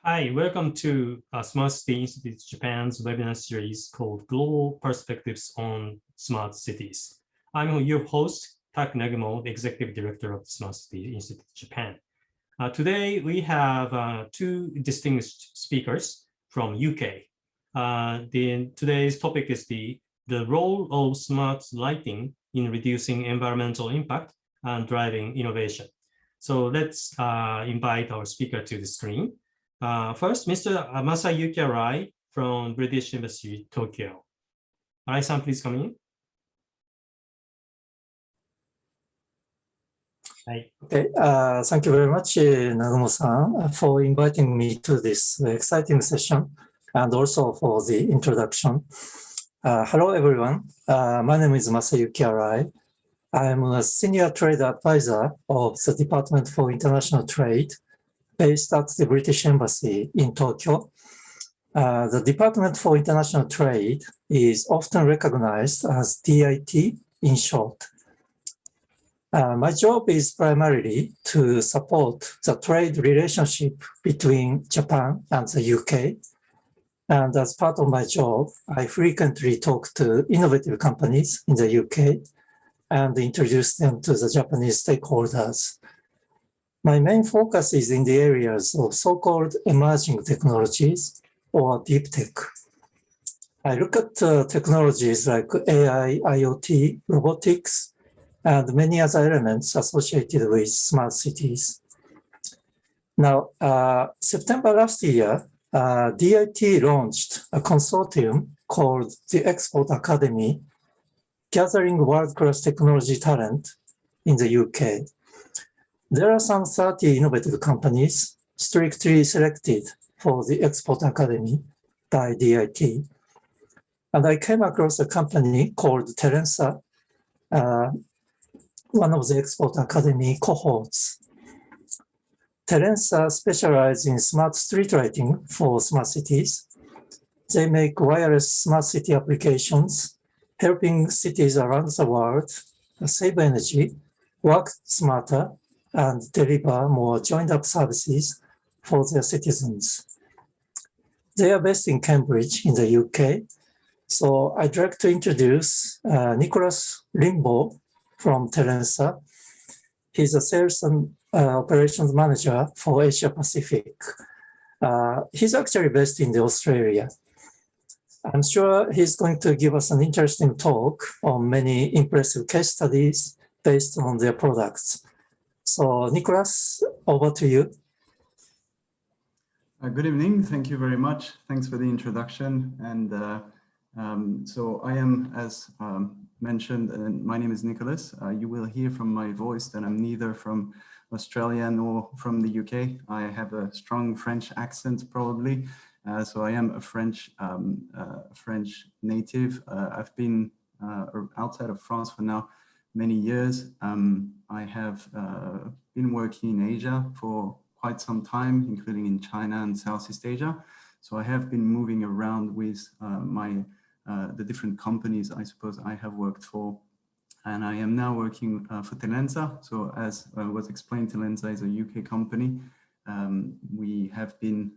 Hi, welcome to Smart City Institute Japan's webinar series called Global Perspectives on Smart Cities. I'm your host, Tak Nagumo, the Executive Director of the Smart City Institute Japan. Today, we have two distinguished speakers from UK. Today's topic is the role of smart lighting in reducing environmental impact and driving innovation. So let's invite our speaker to the screen. First, Mr. Masayuki ARAI from British Embassy, Tokyo. Arai-san, please come in. Hi. Okay, thank you very much, Nagumo-san, for inviting me to this exciting session and also for the introduction. Hello, everyone. My name is Masayuki ARAI. I am a senior trade advisor of the Department for International Trade based at the British Embassy in Tokyo. The Department for International Trade is often recognized as DIT in short. My job is primarily to support the trade relationship between Japan and the UK. And as part of my job, I frequently talk to innovative companies in the UK and introduce them to the Japanese stakeholders. My main focus is in the areas of so-called emerging technologies or deep tech. I look at technologies like AI, IoT, robotics, and many other elements associated with smart cities. Now, September last year, DIT launched a consortium called the Export Academy, gathering world-class technology talent in the UK. There are some 30 innovative companies strictly selected for the Export Academy by DIT. And I came across a company called Telensa, one of the Export Academy cohorts. Telensa specializes in smart street lighting for smart cities. They make wireless smart city applications, helping cities around the world save energy, work smarter, and deliver more joined-up services for their citizens. They are based in Cambridge in the UK. So I'd like to introduce Nicolas RIMBEAU from Telensa. He's a sales and operations manager for Asia Pacific. He's actually based in Australia. I'm sure he's going to give us an interesting talk on many impressive case studies based on their products. So, Nicolas, over to you. Good evening. Thank you very much. Thanks for the introduction. And so I am, as mentioned, and my name is Nicolas. You will hear from my voice that I'm neither from Australia nor from the UK. I have a strong French accent, probably. So I am a French native. I've been outside of France for now many years. I have been working in Asia for quite some time, including in China and Southeast Asia. So I have been moving around with the different companies I suppose I have worked for. And I am now working for Telensa. So as was explained, Telensa is a UK company. We have been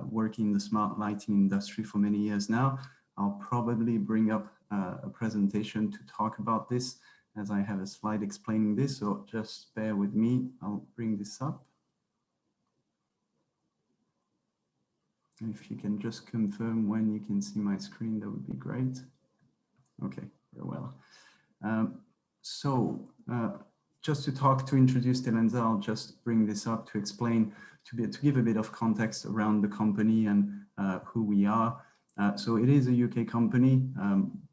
working in the smart lighting industry for many years now. I'll probably bring up a presentation to talk about this, as I have a slide explaining this, so just bear with me. I'll bring this up. If you can just confirm when you can see my screen, that would be great. Okay, very well. Just to introduce Telensa, I'll just bring this up to explain, to give a bit of context around the company and who we are. So it is a UK company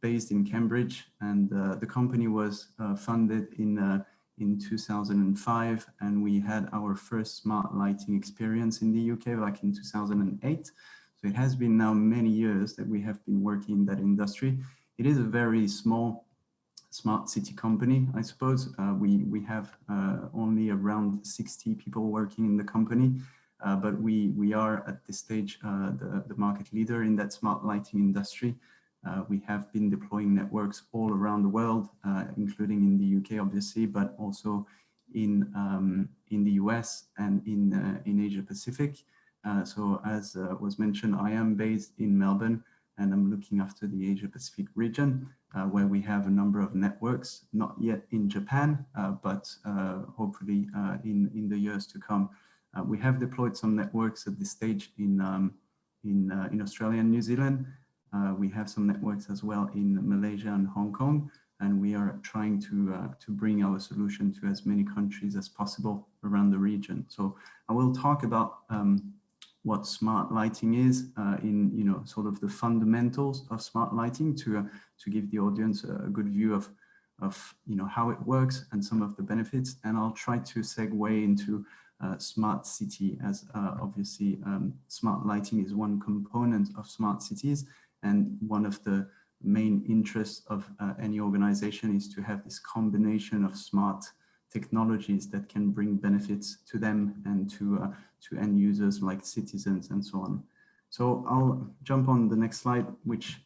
based in Cambridge, and the company was funded in 2005, and we had our first smart lighting experience in the UK back in 2008. So it has been now many years that we have been working in that industry. It is a very small smart city company, I suppose. We have only around 60 people working in the company. But we are at this stage the market leader in that smart lighting industry. We have been deploying networks all around the world, including in the UK, obviously, but also in the US and in Asia Pacific. So as was mentioned, I am based in Melbourne, and I'm looking after the Asia Pacific region, where we have a number of networks, not yet in Japan, but hopefully in the years to come. We have deployed some networks at this stage in Australia and New Zealand. We have some networks as well in Malaysia and Hong Kong, and we are trying to bring our solution to as many countries as possible around the region. So I will talk about what smart lighting is in sort of the fundamentals of smart lighting to give the audience a good view of how it works and some of the benefits. And I'll try to segue into smart city, as obviously smart lighting is one component of smart cities, and one of the main interests of any organization is to have this combination of smart technologies that can bring benefits to them and to end users like citizens and so on. So I'll jump on the next slide, which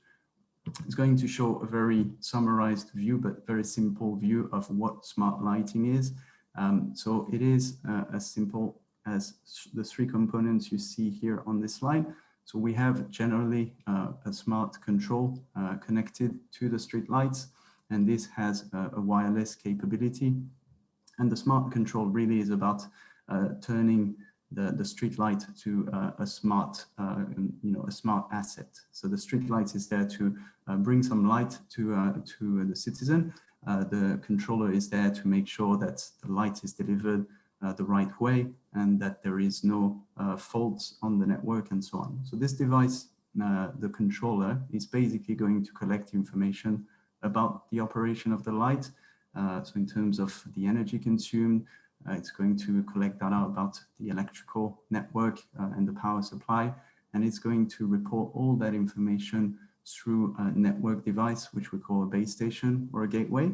is going to show a very summarized view, but very simple view of what smart lighting is. So it is as simple as the three components you see here on this slide. So we have generally a smart control connected to the street lights, and this has a wireless capability. And the smart control really is about turning the street light to a smart, a smart asset. So the street light is there to bring some light to the citizen. The controller is there to make sure that the light is delivered the right way and that there is no faults on the network and so on. So this device, the controller, is basically going to collect information about the operation of the light. So in terms of the energy consumed, it's going to collect data about the electrical network and the power supply, and it's going to report all that information through a network device, which we call a base station or a gateway.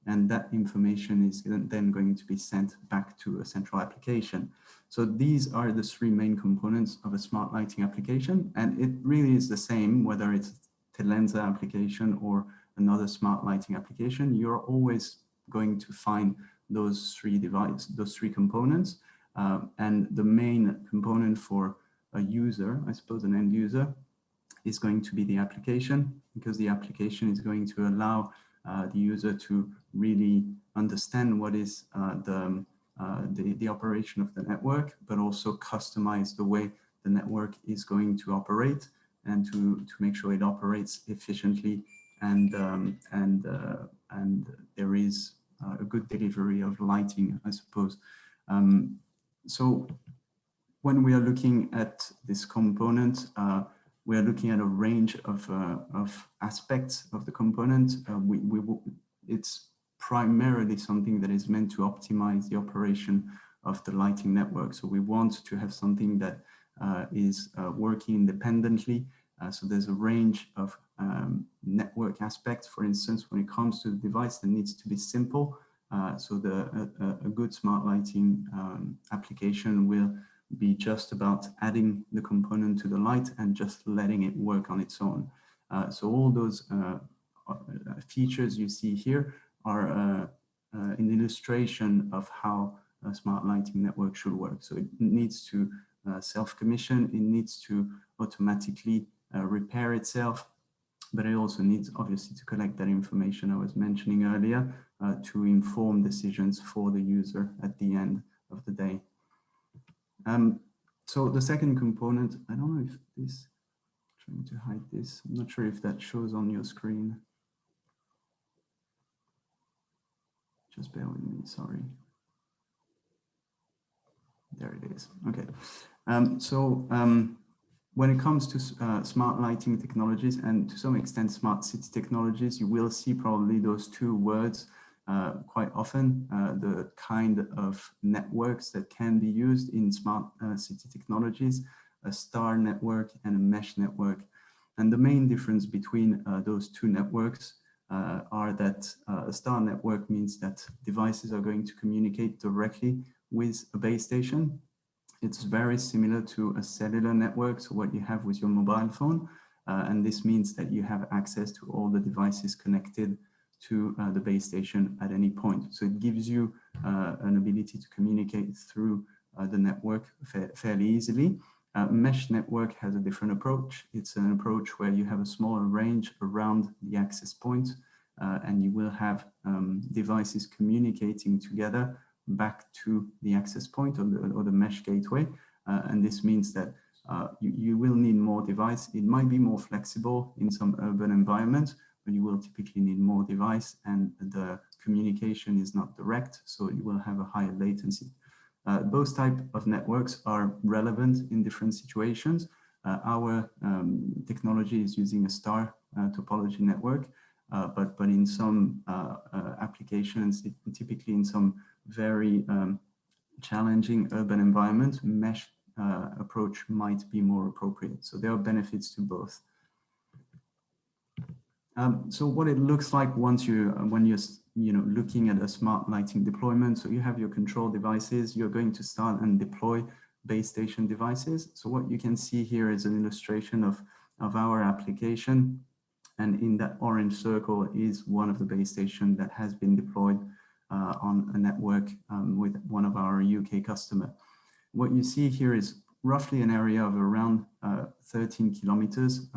And that information is then going to be sent back to a central application. So these are the three main components of a smart lighting application. And it really is the same, whether it's a Telensa application or another smart lighting application, you're always going to find those three components. And the main component for a user, I suppose an end user, is going to be the application, because the application is going to allow the user to really understand what is the operation of the network, but also customize the way the network is going to operate, and to make sure it operates efficiently and there is a good delivery of lighting, I suppose. So when we are looking at this component, we are looking at a range of aspects of the component. It's primarily something that is meant to optimize the operation of the lighting network. So we want to have something that is working independently. So there's a range of network aspects. For instance, when it comes to the device, that needs to be simple. So a good smart lighting application will be just about adding the component to the light and just letting it work on its own. So all those features you see here are an illustration of how a smart lighting network should work. So it needs to self-commission, it needs to automatically repair itself, but it also needs obviously to collect that information I was mentioning earlier to inform decisions for the user at the end of the day. So the second component, I don't know if this, trying to hide this, I'm not sure if that shows on your screen. Just bear with me, sorry. There it is, okay. When it comes to smart lighting technologies and to some extent smart city technologies, you will see probably those two words quite often, the kind of networks that can be used in smart city technologies, a star network and a mesh network. And the main difference between those two networks are that a star network means that devices are going to communicate directly with a base station. It's very similar to a cellular network, so what you have with your mobile phone. And this means that you have access to all the devices connected to the base station at any point. So it gives you an ability to communicate through the network fairly easily. Mesh network has a different approach. It's an approach where you have a smaller range around the access point, and you will have devices communicating together back to the access point or the mesh gateway. And this means that you will need more device. It might be more flexible in some urban environments, but you will typically need more device, and the communication is not direct, so you will have a higher latency. Both types of networks are relevant in different situations. Our technology is using a star topology network, but in some applications, typically in some very challenging urban environments, mesh approach might be more appropriate. So there are benefits to both. So what it looks like when you're looking at a smart lighting deployment. So you have your control devices. You're going to start and deploy base station devices. So what you can see here is an illustration of our application, and in that orange circle is one of the base stations that has been deployed on a network with one of our UK customers. What you see here is roughly an area of around 13 kilometers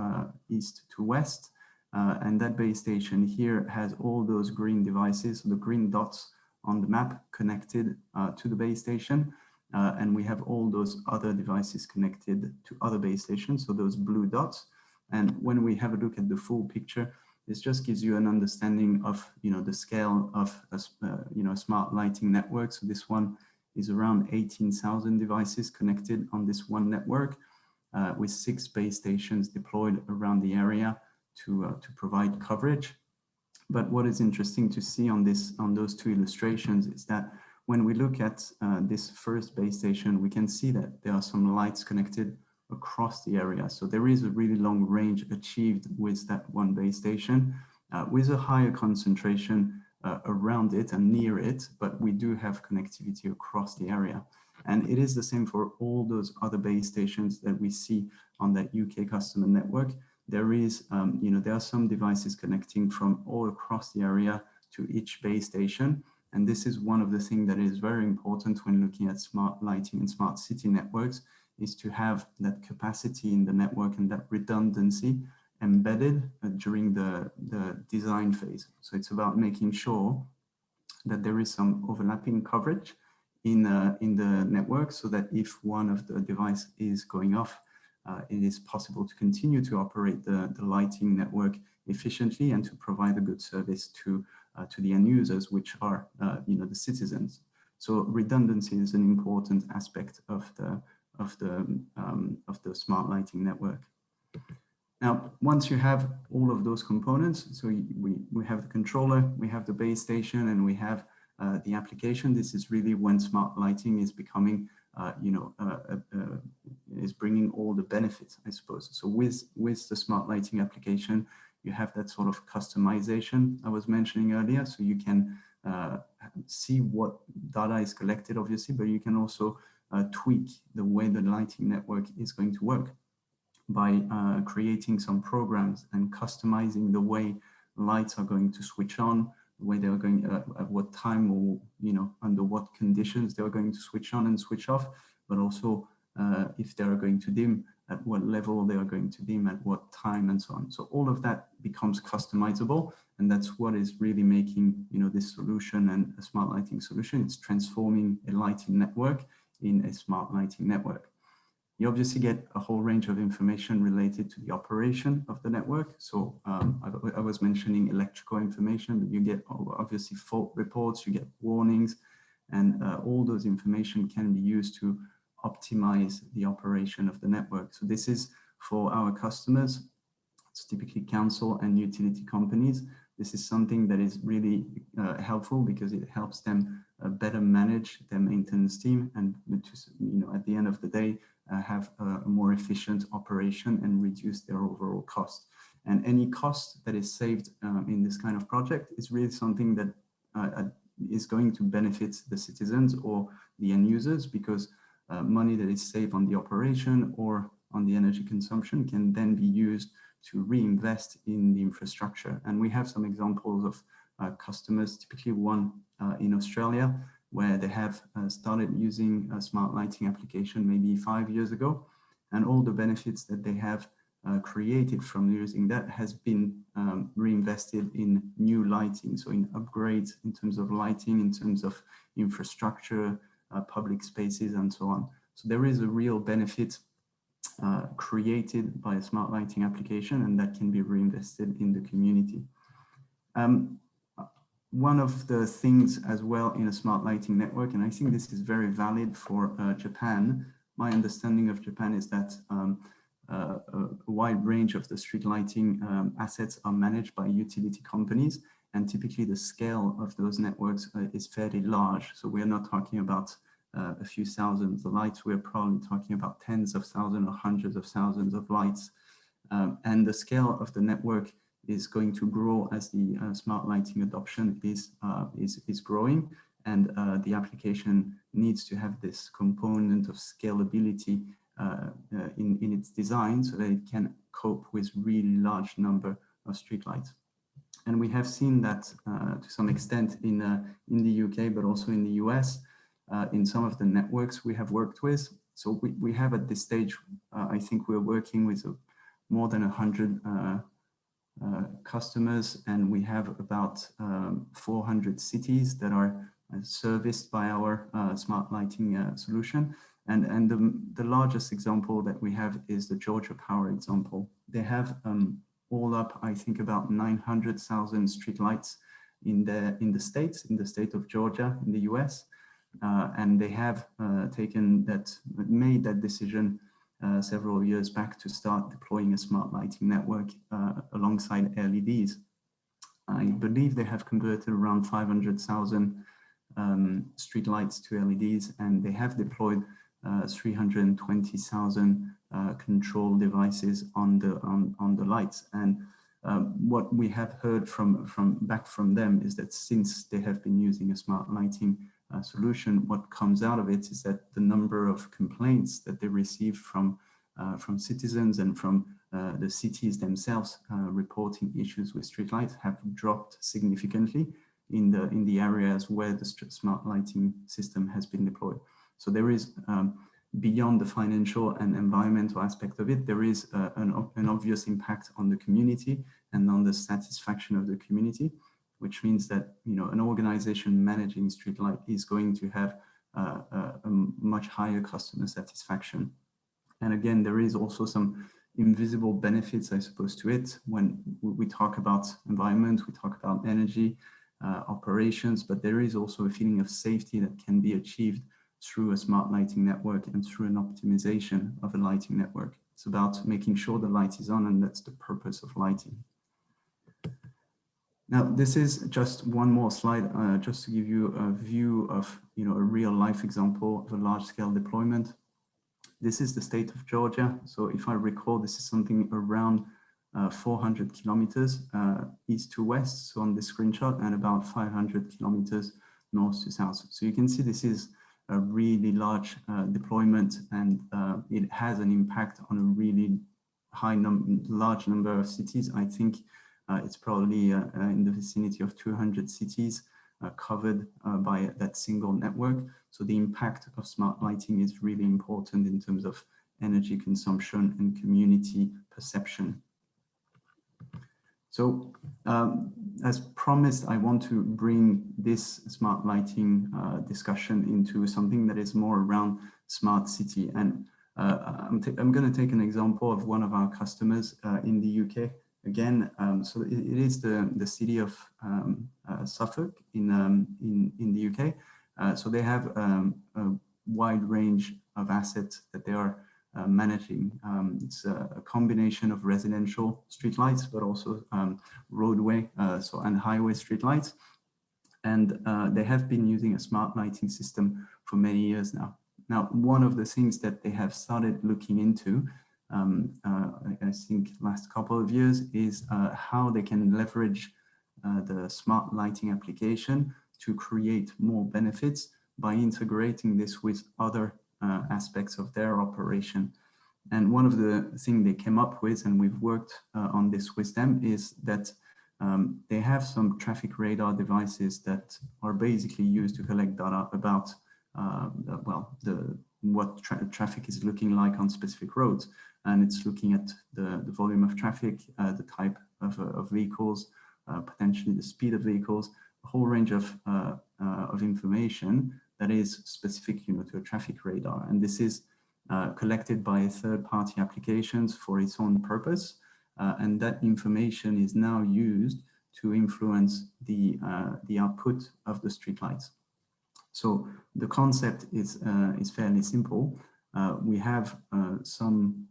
east to west. And that base station here has all those green devices, the green dots on the map connected to the base station. And we have all those other devices connected to other base stations, so those blue dots. And when we have a look at the full picture, this just gives you an understanding of the scale of a smart lighting network. So this one is around 18,000 devices connected on this one network, with 6 base stations deployed around the area to provide coverage. But what is interesting to see on those two illustrations is that when we look at this first base station, we can see that there are some lights connected across the area. So there is a really long range achieved with that one base station, with a higher concentration around it and near it, but we do have connectivity across the area. And it is the same for all those other base stations that we see on that UK customer network. There is, there are some devices connecting from all across the area to each base station. And this is one of the things that is very important when looking at smart lighting and smart city networks, is to have that capacity in the network and that redundancy embedded during the design phase. So it's about making sure that there is some overlapping coverage in the network, so that if one of the device is going off, it is possible to continue to operate the lighting network efficiently and to provide a good service to the end users, which are the citizens. So redundancy is an important aspect of the smart lighting network. Now, once you have all of those components, so we have the controller, we have the base station, and we have the application. This is really when smart lighting is becoming is bringing all the benefits, I suppose. So with the smart lighting application, you have that sort of customization I was mentioning earlier. So you can see what data is collected, obviously, but you can also tweak the way the lighting network is going to work by creating some programs and customizing the way lights are going to switch on, the way they are going, at what time, or under what conditions they are going to switch on and switch off, but also if they are going to dim, at what level they are going to dim, at what time, and so on. So all of that becomes customizable, and that's what is really making this solution and a smart lighting solution. It's transforming a lighting network in a smart lighting network. You obviously get a whole range of information related to the operation of the network. So I was mentioning electrical information, but you get obviously fault reports, you get warnings, and all those information can be used to optimize the operation of the network. So this is for our customers. It's typically council and utility companies. This is something that is really helpful because it helps them better manage their maintenance team, and at the end of the day, have a more efficient operation and reduce their overall cost. And any cost that is saved in this kind of project is really something that is going to benefit the citizens or the end users, because money that is saved on the operation or on the energy consumption can then be used to reinvest in the infrastructure. And we have some examples of customers, typically one in Australia, where they have started using a smart lighting application maybe 5 years ago. and all the benefits that they have created from using that has been reinvested in new lighting, so in upgrades in terms of lighting, in terms of infrastructure, public spaces, and so on. So there is a real benefit created by a smart lighting application, and that can be reinvested in the community. One of the things as well in a smart lighting network, and I think this is very valid for Japan, my understanding of Japan is that a wide range of the street lighting assets are managed by utility companies, and typically the scale of those networks is fairly large. So we're not talking about a few thousands of lights, we're probably talking about tens of thousands or hundreds of thousands of lights. And the scale of the network is going to grow as the smart lighting adoption is growing, and the application needs to have this component of scalability in its design so that it can cope with really large number of streetlights. And we have seen that to some extent in the UK, but also in the US, in some of the networks we have worked with. So we have at this stage, I think we're working with more than 100 customers, and we have about 400 cities that are serviced by our smart lighting solution. And the largest example that we have is the Georgia Power example. They have all up, I think, about 900,000 streetlights in the state of Georgia in the US, and they have made that decision several years back to start deploying a smart lighting network alongside LEDs. I believe they have converted around 500,000 streetlights to LEDs, and they have deployed 320,000 control devices on the lights. And what we have heard back from them is that since they have been using a smart lighting solution, what comes out of it is that the number of complaints that they receive from citizens and from the cities themselves reporting issues with streetlights have dropped significantly in the areas where the smart lighting system has been deployed. So there is, beyond the financial and environmental aspect of it, there is an obvious impact on the community and on the satisfaction of the community, which means that, you know, an organization managing streetlight is going to have a much higher customer satisfaction. And again, there is also some invisible benefits, I suppose, to it. When we talk about environment, we talk about energy, operations, but there is also a feeling of safety that can be achieved through a smart lighting network and through an optimization of a lighting network. It's about making sure the light is on, and that's the purpose of lighting. Now, this is just one more slide, just to give you a view of, you know, a real life example of a large scale deployment. This is the state of Georgia. So if I recall, this is something around 400 kilometers east to west, so on this screenshot, and about 500 kilometers north to south. So you can see this is a really large deployment, and it has an impact on a really large number of cities. I think it's probably in the vicinity of 200 cities covered by that single network. So the impact of smart lighting is really important in terms of energy consumption and community perception. So as promised, I want to bring this smart lighting discussion into something that is more around smart city. And I'm going to take an example of one of our customers in the UK. Again, so it is the city of Suffolk in the UK. So they have a wide range of assets that they are managing. It's a combination of residential streetlights, but also roadway and highway streetlights. And they have been using a smart lighting system for many years now. Now, one of the things that they have started looking into, I think last couple of years, is how they can leverage the smart lighting application to create more benefits by integrating this with other aspects of their operation. And one of the things they came up with, and we've worked on this with them, is that they have some traffic radar devices that are basically used to collect data about the what traffic is looking like on specific roads. And it's looking at the volume of traffic, the type of vehicles, potentially the speed of vehicles, a whole range of information that is specific, to a traffic radar. And this is collected by third-party applications for its own purpose. And that information is now used to influence the output of the streetlights. So the concept is fairly simple. We have some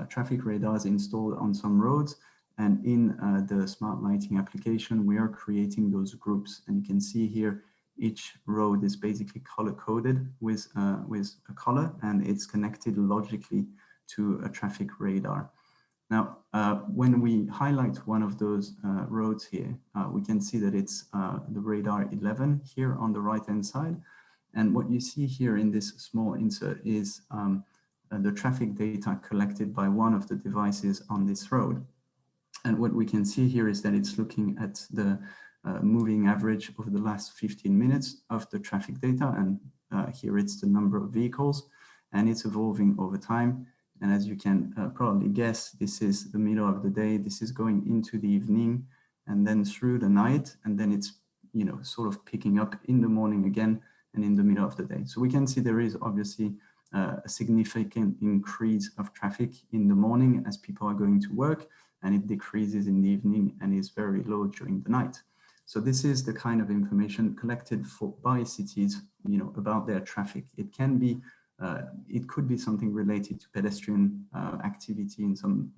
traffic radars installed on some roads, and in the smart lighting application, we are creating those groups. And you can see here, each road is basically color-coded with a color, and it's connected logically to a traffic radar. Now, when we highlight one of those roads here, we can see that it's the radar 11 here on the right-hand side. And what you see here in this small insert is the traffic data collected by one of the devices on this road. And what we can see here is that it's looking at the moving average over the last 15 minutes of the traffic data. And here it's the number of vehicles, and it's evolving over time. And as you can probably guess, this is the middle of the day. This is going into the evening and then through the night. And then it's, sort of picking up in the morning again and in the middle of the day. So we can see there is obviously a significant increase of traffic in the morning as people are going to work, and it decreases in the evening and is very low during the night. So this is the kind of information collected by cities, about their traffic. It can be, it could be something related to pedestrian activity in some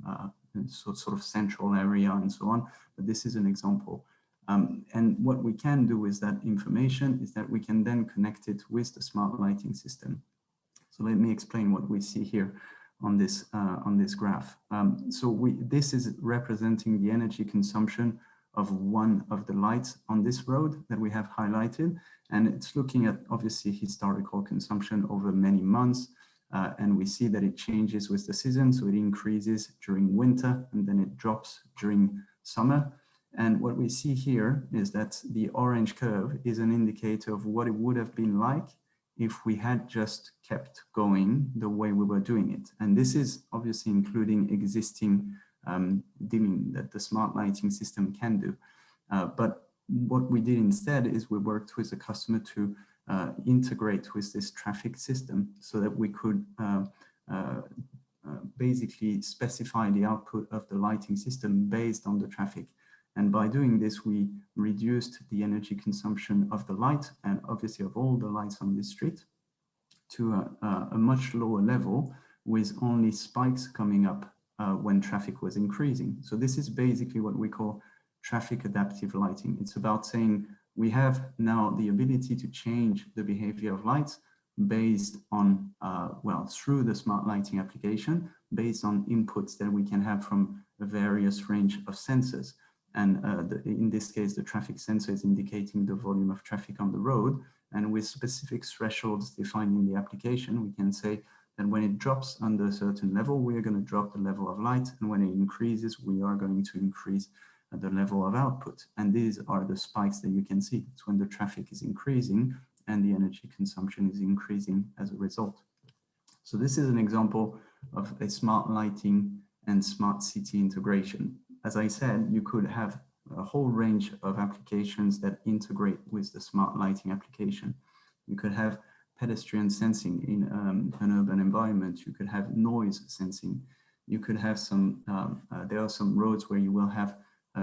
sort of central area and so on, but this is an example. And what we can do with that information is that we can then connect it with the smart lighting system. So let me explain what we see here on this graph. This is representing the energy consumption of one of the lights on this road that we have highlighted. And it's looking at obviously historical consumption over many months. And we see that it changes with the season. So it increases during winter and then it drops during summer. And what we see here is that the orange curve is an indicator of what it would have been like if we had just kept going the way we were doing it. And this is obviously including existing dimming that the smart lighting system can do. But what we did instead is we worked with the customer to integrate with this traffic system so that we could basically specify the output of the lighting system based on the traffic. And by doing this, we reduced the energy consumption of the light and obviously of all the lights on the street to a much lower level, with only spikes coming up when traffic was increasing. So this is basically what we call traffic adaptive lighting. It's about saying we have now the ability to change the behavior of lights based on, through the smart lighting application, based on inputs that we can have from a various range of sensors. And in this case, the traffic sensor is indicating the volume of traffic on the road. And with specific thresholds defined in the application, we can say that when it drops under a certain level, we are going to drop the level of light. And when it increases, we are going to increase the level of output. And these are the spikes that you can see. It's when the traffic is increasing and the energy consumption is increasing as a result. So this is an example of a smart lighting and smart city integration. As I said, you could have a whole range of applications that integrate with the smart lighting application. You could have pedestrian sensing in an urban environment. You could have noise sensing. You could have some, there are some roads where you will have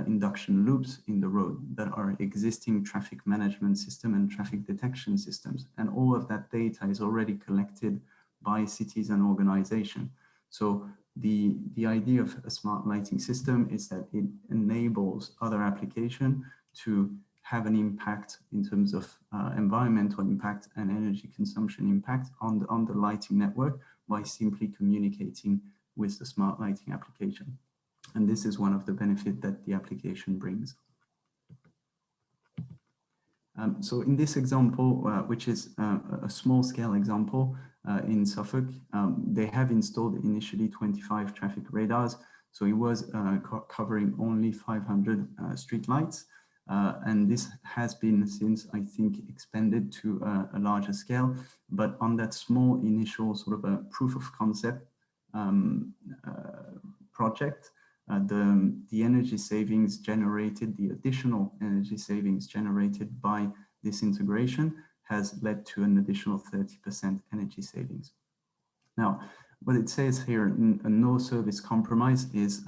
induction loops in the road that are existing traffic management system and traffic detection systems. And all of that data is already collected by cities and organizations. So the idea of a smart lighting system is that it enables other applications to have an impact in terms of environmental impact and energy consumption impact on the lighting network by simply communicating with the smart lighting application. And this is one of the benefits that the application brings. So in this example, which is a small scale example in Suffolk, they have installed initially 25 traffic radars. So it was covering only 500 street lights. And this has been since, I think, expanded to a larger scale. But on that small initial sort of a proof of concept project, the energy savings generated, the additional energy savings generated by this integration has led to an additional 30% energy savings. Now, what it says here, a no service compromise is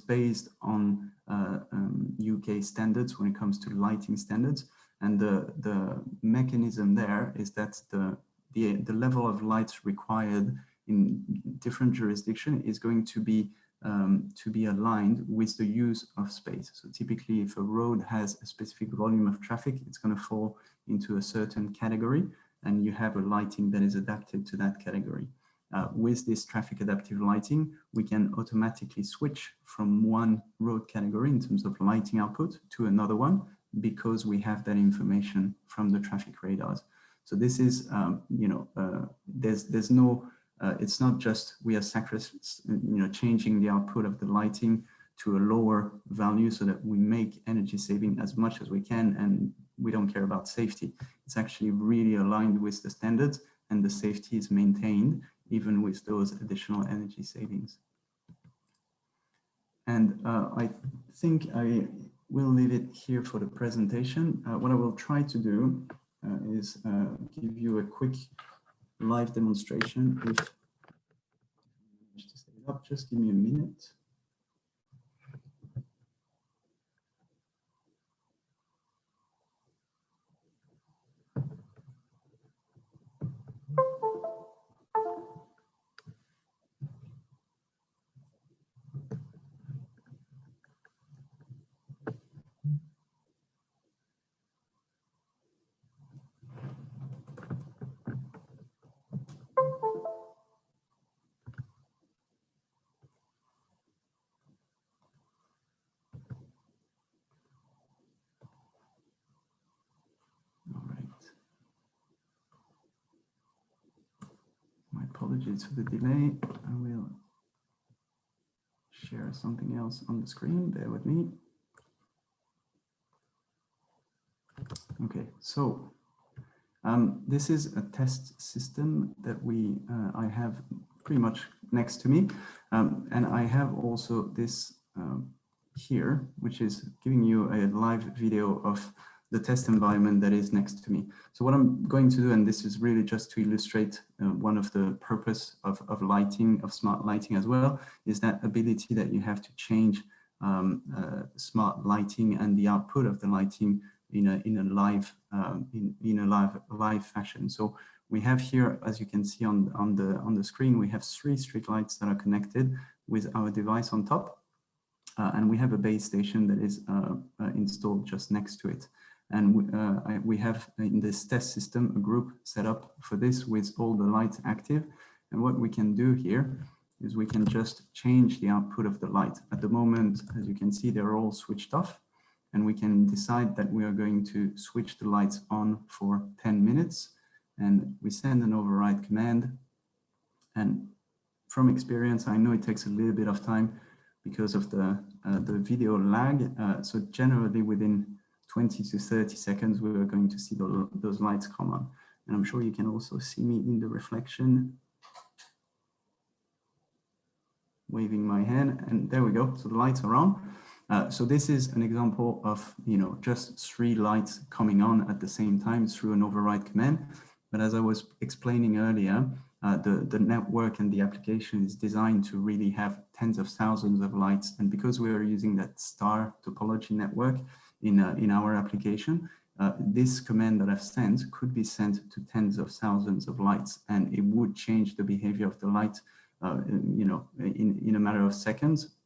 based on UK standards when it comes to lighting standards. And the mechanism there is that the level of lights required in different jurisdictions is going to be aligned with the use of space. So typically, if a road has a specific volume of traffic, it's going to fall into a certain category, and you have a lighting that is adapted to that category. With this traffic adaptive lighting, we can automatically switch from one road category in terms of lighting output to another one because we have that information from the traffic radars. So this is, there's no, it's not just we are changing the output of the lighting to a lower value so that we make energy saving as much as we can and we don't care about safety. It's actually really aligned with the standards and the safety is maintained even with those additional energy savings. And I think I will leave it here for the presentation. What I will try to do is give you a quick live demonstration. If to set it up, just give me a minute. Apologies for the delay. I will share something else on the screen. Bear with me. Okay, so this is a test system that I have pretty much next to me. And I have also this here, which is giving you a live video of the test environment that is next to me. So what I'm going to do, and this is really just to illustrate one of the purpose of lighting, of smart lighting as well, is that ability that you have to change smart lighting and the output of the lighting in a live fashion. So we have here, as you can see on the screen, we have 3 street lights that are connected with our device on top, and we have a base station that is installed just next to it. And we have in this test system a group set up for this with all the lights active. And what we can do here is we can just change the output of the light. At the moment, as you can see, they're all switched off. And we can decide that we are going to switch the lights on for 10 minutes. And we send an override command. And from experience, I know it takes a little bit of time because of the video lag. So generally within 20 to 30 seconds, we are going to see those lights come on. And I'm sure you can also see me in the reflection, waving my hand, and there we go. So the lights are on. So this is an example of, just 3 lights coming on at the same time through an override command. But as I was explaining earlier, the network and the application is designed to really have tens of thousands of lights. And because we are using that star topology network in our application, this command that I've sent could be sent to tens of thousands of lights, and it would change the behavior of the light, in a matter of seconds.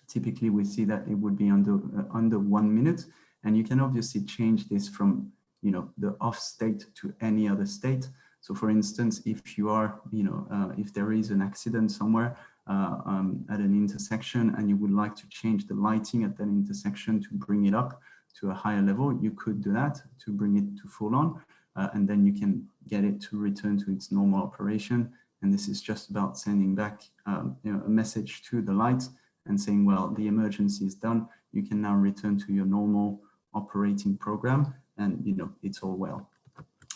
Typically, we see that it would be under 1 minute, and you can obviously change this from the off state to any other state. So, for instance, if you are, if there is an accident somewhere at an intersection, and you would like to change the lighting at that intersection to bring it up to a higher level, you could do that to bring it to full on, and then you can get it to return to its normal operation. And this is just about sending back a message to the lights and saying, well, the emergency is done. You can now return to your normal operating program, and it's all well.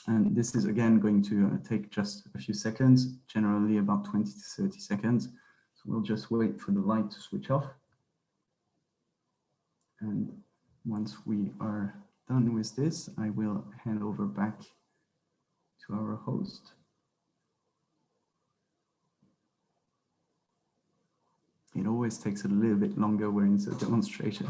And this is again going to take just a few seconds, generally about 20 to 30 seconds. So we'll just wait for the light to switch off. And once we are done with this, I will hand over back to our host. It always takes a little bit longer when it's a demonstration.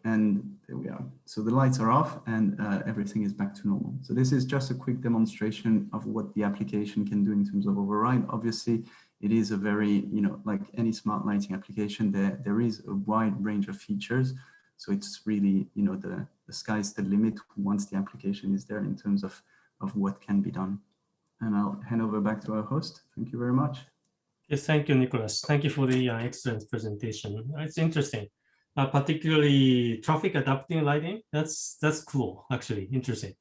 And there we are. So the lights are off and everything is back to normal. So this is just a quick demonstration of what the application can do in terms of override. Obviously, it is a very, like any smart lighting application, there is a wide range of features. So it's really, the sky's the limit once the application is there in terms of what can be done. And I'll hand over back to our host. Thank you very much. Yes, thank you, Nicolas. Thank you for the excellent presentation. It's interesting, particularly traffic adapting lighting. That's cool, actually, interesting.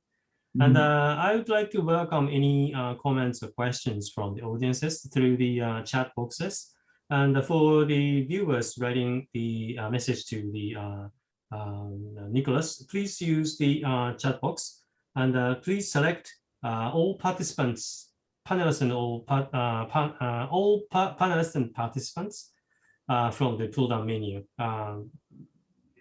And I would like to welcome any comments or questions from the audiences through the chat boxes. And for the viewers writing the message to the Nicolas, please use the chat box and please select all participants, panelists and all panelists and participants from the pull-down menu,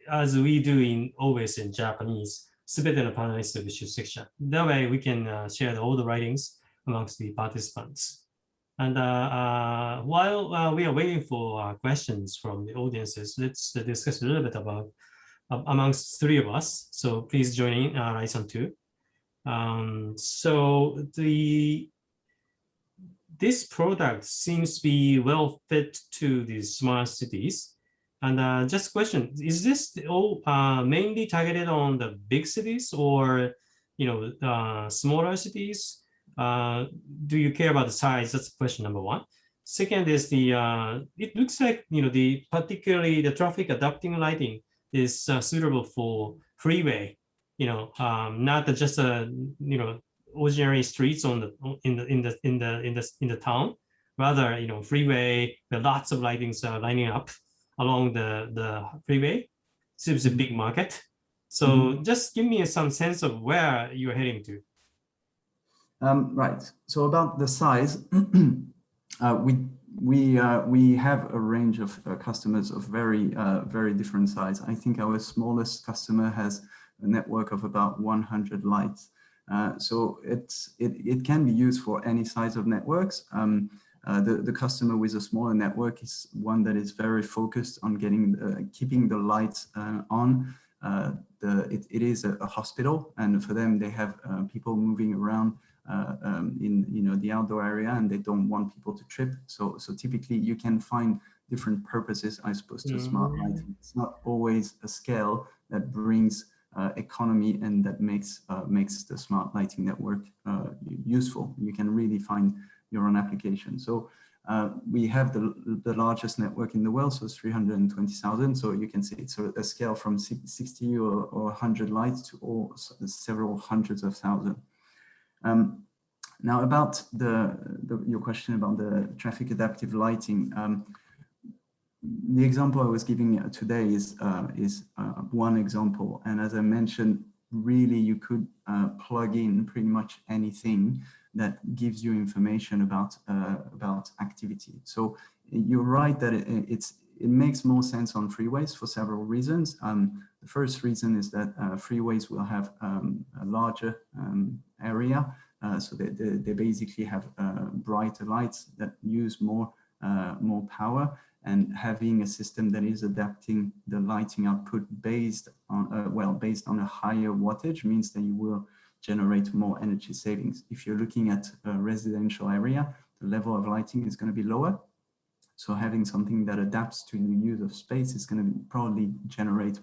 as we do always in Japanese. すべてのパネリストで出席者. That way we can share all the writings amongst the participants. And while we are waiting for questions from the audiences, let's discuss a little bit about amongst three of us. So please join in, Rai-san too. So this product seems to be well fit to the smart cities. And just a question, is this all mainly targeted on the big cities or, smaller cities? Do you care about the size? That's question number one. Second is it looks like, particularly the traffic adapting lighting is suitable for freeway, not just, ordinary streets in the town, rather, freeway, there are lots of lightings lining up along the freeway. So it's a big market. So just give me some sense of where you're heading to. Right. So about the size, we have a range of customers of very different size. I think our smallest customer has a network of about 100 lights. So it can be used for any size of networks. The customer with a smaller network is one that is very focused on keeping the lights on. It is a hospital, and for them they have people moving around in the outdoor area, and they don't want people to trip. So typically you can find different purposes, I suppose, to smart lighting. It's not always a scale that brings economy and that makes the smart lighting network useful. You can really find your own application. So we have the largest network in the world, so it's 320,000. So you can see it's a scale from 60 or 100 lights to several hundreds of thousands. Now about your question about the traffic adaptive lighting. The example I was giving today is one example, and as I mentioned, really you could plug in pretty much anything that gives you information about activity. So you're right that it makes more sense on freeways for several reasons. The first reason is that freeways will have a larger area, so they basically have brighter lights that use more power. And having a system that is adapting the lighting output based on a higher wattage means that you will generate more energy savings. If you're looking at a residential area, the level of lighting is going to be lower. So having something that adapts to the use of space is going to probably generate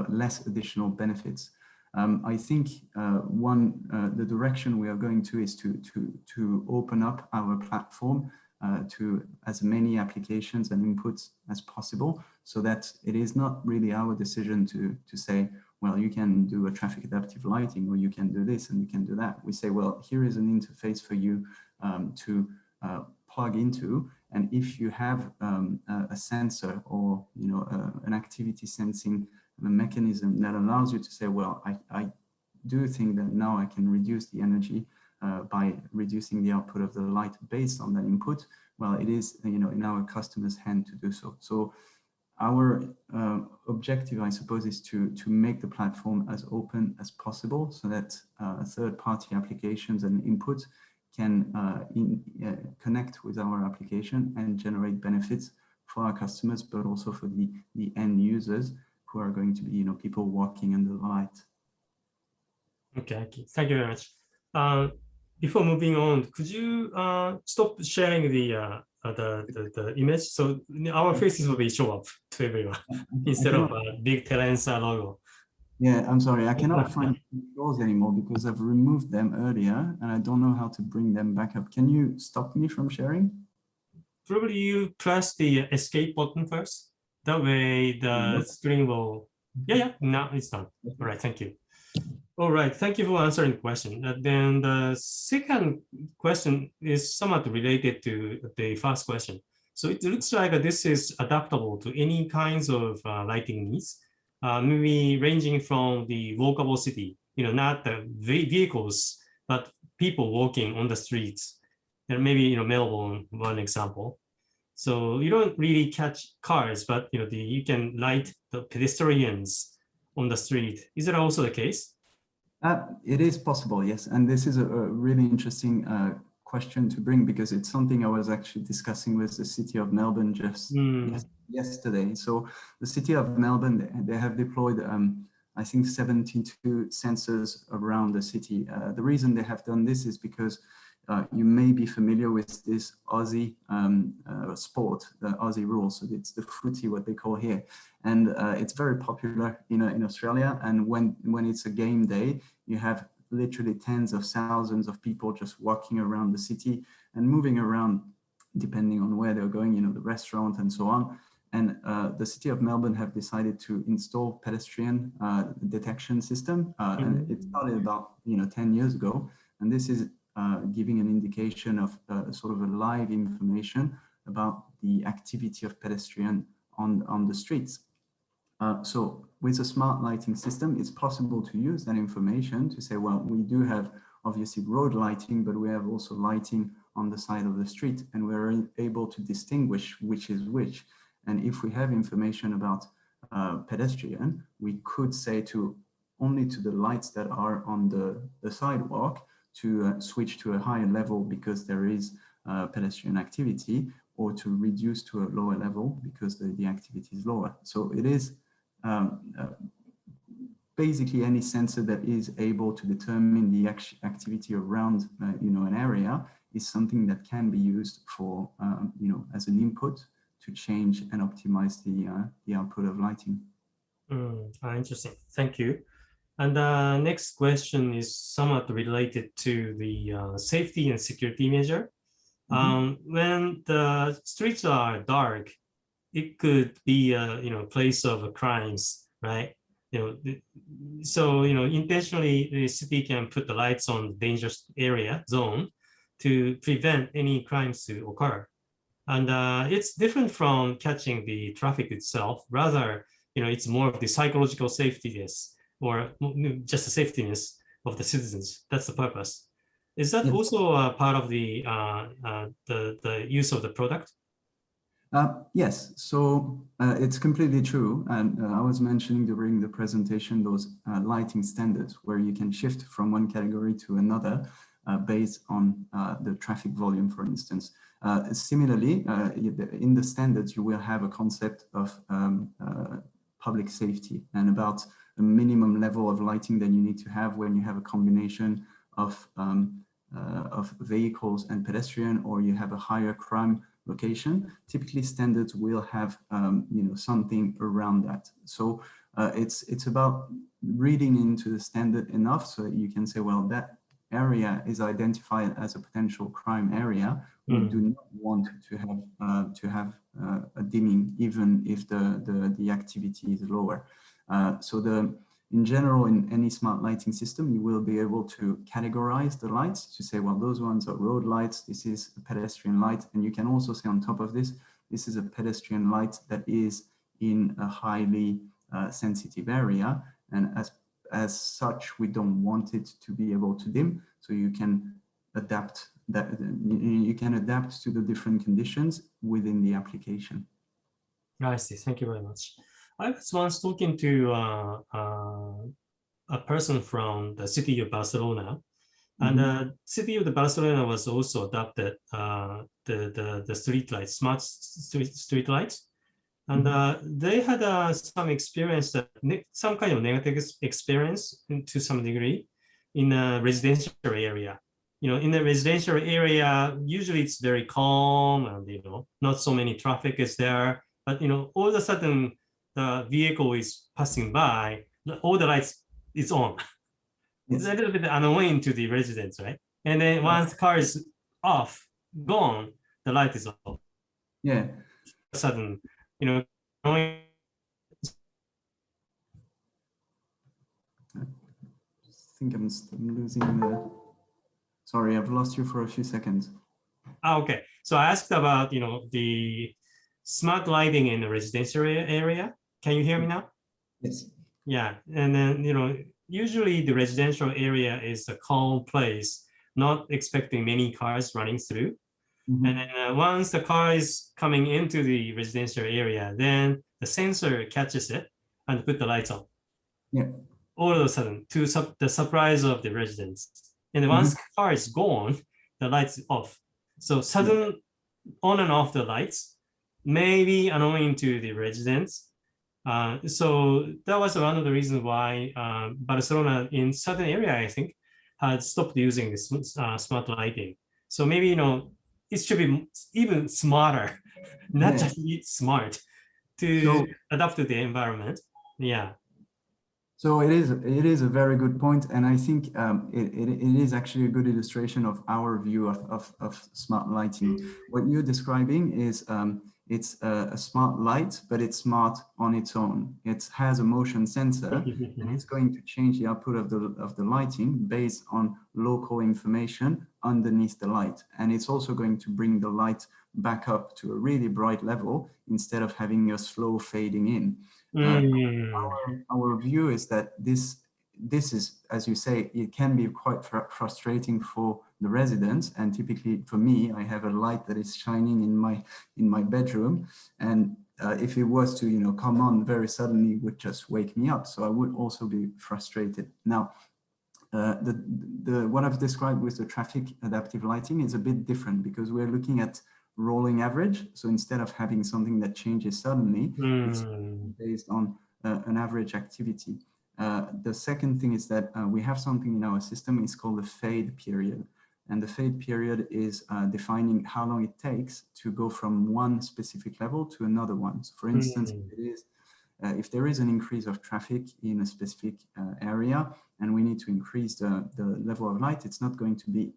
less additional benefits. I think the direction we are going to is to open up our platform to as many applications and inputs as possible, so that it is not really our decision to say, well, you can do a traffic adaptive lighting, or you can do this and you can do that. We say, well, here is an interface for you to plug into, and if you have a sensor or an activity sensing a mechanism that allows you to say, well, I do think that now I can reduce the energy by reducing the output of the light based on that input. Well, it is, in our customer's hand to do so. So our objective, I suppose, is to make the platform as open as possible so that third-party applications and inputs can connect with our application and generate benefits for our customers, but also for the end users who are going to be, people walking under the light. Okay, thank you very much. Before moving on, could you stop sharing the image so our faces will be show up to everyone instead of a big Telensa logo? Yeah, I'm sorry, I cannot find controls anymore because I've removed them earlier and I don't know how to bring them back up. Can you stop me from sharing? Probably you press the escape button first. That way the screen will, now it's done. All right, thank you. All right, thank you for answering the question. Then the second question is somewhat related to the first question. So it looks like this is adaptable to any kinds of lighting needs, maybe ranging from the walkable city, not the vehicles, but people walking on the streets. And maybe, Melbourne, one example. So you don't really catch cars, but you can light the pedestrians on the street. Is that also the case? It is possible, yes. And this is a really interesting question to bring because it's something I was actually discussing with the city of Melbourne just yesterday. So the city of Melbourne, they have deployed, I think, 72 sensors around the city. The reason they have done this is because you may be familiar with this Aussie sport, the Aussie rules. So it's the footy, what they call here. And it's very popular in Australia. And when it's a game day, you have literally tens of thousands of people just walking around the city and moving around depending on where they're going, the restaurant and so on. And the city of Melbourne have decided to install pedestrian detection system. And it started about 10 years ago. And this is giving an indication of sort of a live information about the activity of pedestrian on the streets. So with a smart lighting system, it's possible to use that information to say, well, we do have obviously road lighting, but we have also lighting on the side of the street, and we're able to distinguish which is which. And if we have information about pedestrian, we could say only to the lights that are on the sidewalk to switch to a higher level because there is pedestrian activity, or to reduce to a lower level because the activity is lower. So it is basically any sensor that is able to determine the activity around an area is something that can be used for as an input to change and optimize the output of lighting. Interesting, thank you. And the next question is somewhat related to the safety and security measure. When the streets are dark, it could be a place of crimes, right? So intentionally the city can put the lights on the dangerous area zone to prevent any crimes to occur. And it's different from catching the traffic itself. Rather, it's more of the psychological safetyness, or just the safetyness of the citizens. That's the purpose. Is that also a part of the use of the product? Yes, so it's completely true. And I was mentioning during the presentation those lighting standards where you can shift from one category to another based on the traffic volume, for instance. Similarly, in the standards, you will have a concept of public safety and about a minimum level of lighting that you need to have when you have a combination of vehicles and pedestrian, or you have a higher crime location. Typically, standards will have something around that. So it's about reading into the standard enough so that you can say, well, that area is identified as a potential crime area. We do not want to have a dimming, even if the activity is lower. In general, in any smart lighting system, you will be able to categorize the lights to say, well, those ones are road lights, this is a pedestrian light. And you can also say on top of this, this is a pedestrian light that is in a highly sensitive area, and as such, we don't want it to be able to dim. So you can adapt that. You can adapt to the different conditions within the application. I see. Thank you very much. I was once talking to a person from the city of Barcelona, and the city of Barcelona was also adopted the street lights, smart street lights. And they had some experience, that some kind of negative experience to some degree in a residential area. In the residential area, usually it's very calm and, not so many traffic is there. But, all of a sudden, the vehicle is passing by, all the lights is on. Yes. It's a little bit annoying to the residents, right? And then once the car is off, gone, the light is off. Yeah. All of a sudden, I think I'm losing the... Sorry, I've lost you for a few seconds. Okay. So I asked about, the smart lighting in the residential area. Can you hear me now? Yes. Yeah. And then, usually the residential area is a calm place, not expecting many cars running through. And then once the car is coming into the residential area, then the sensor catches it and put the lights on. Yeah. All of a sudden, to the surprise of the residents. And once the car is gone, the lights off. So sudden on and off the lights may be annoying to the residents. So that was one of the reasons why Barcelona in certain area, I think, had stopped using this smart lighting. So maybe, it should be even smarter, not just smart, to adapt to the environment. Yeah. So it is a very good point, and I think it is actually a good illustration of our view of smart lighting. What you're describing is it's a smart light, but it's smart on its own. It has a motion sensor, and it's going to change the output of the lighting based on local information underneath the light. And it's also going to bring the light back up to a really bright level instead of having a slow fading in. Our view is that this is, as you say, it can be quite frustrating for the residents. And typically for me, I have a light that is shining in my bedroom, and if it was to come on very suddenly, it would just wake me up. So I would also be frustrated. Now, what I've described with the traffic adaptive lighting is a bit different, because we're looking at rolling average. So instead of having something that changes suddenly, it's based on an average activity. The second thing is that we have something in our system. It's called the fade period. And the fade period is defining how long it takes to go from one specific level to another one. So for instance, if there is an increase of traffic in a specific area and we need to increase the level of light, it's not going to be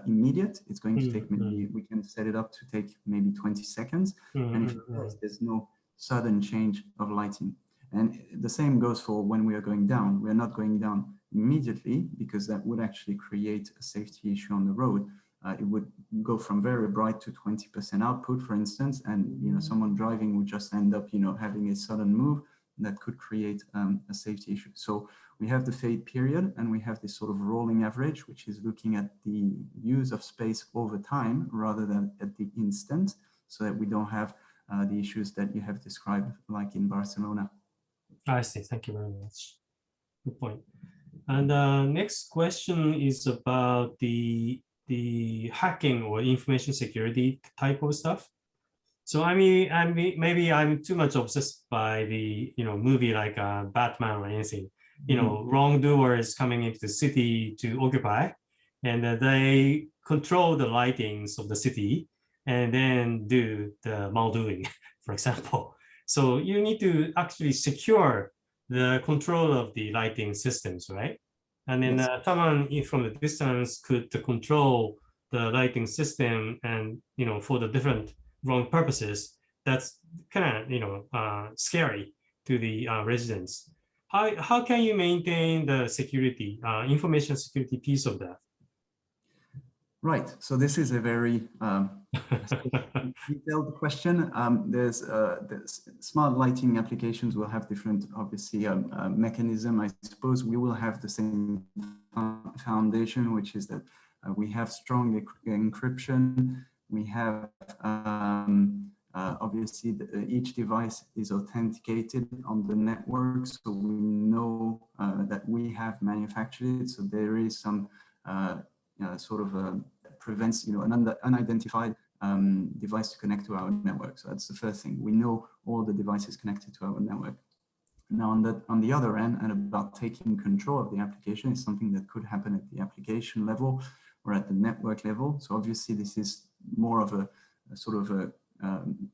immediate. It's going to take maybe, we can set it up to take maybe 20 seconds. And if it does, there's no sudden change of lighting. And the same goes for when we are going down. We're not going down immediately, because that would actually create a safety issue on the road. It would go from very bright to 20% output, for instance, and someone driving would just end up having a sudden move that could create a safety issue. So we have the fade period, and we have this sort of rolling average, which is looking at the use of space over time rather than at the instant, so that we don't have the issues that you have described, like in Barcelona. I see. Thank you very much. Good point. And next question is about the hacking or information security type of stuff. So maybe I'm too much obsessed by the movie like Batman or anything. Wrongdoers coming into the city to occupy, and they control the lightings of the city and then do the maldoing, for example. So you need to actually secure the control of the lighting systems, right? And then someone from the distance could control the lighting system, and for the different wrong purposes. That's kind of scary to the residents. How can you maintain the security, information security piece of that? Right. So this is a very detailed question. There's smart lighting applications will have different, obviously, mechanism. I suppose we will have the same foundation, which is that we have strong encryption. We have obviously each device is authenticated on the network, so we know that we have manufactured it. So there is some sort of prevents an unidentified device to connect to our network. So that's the first thing. We know all the devices connected to our network. Now on the other end, and about taking control of the application is something that could happen at the application level or at the network level. So obviously this is more of a sort of a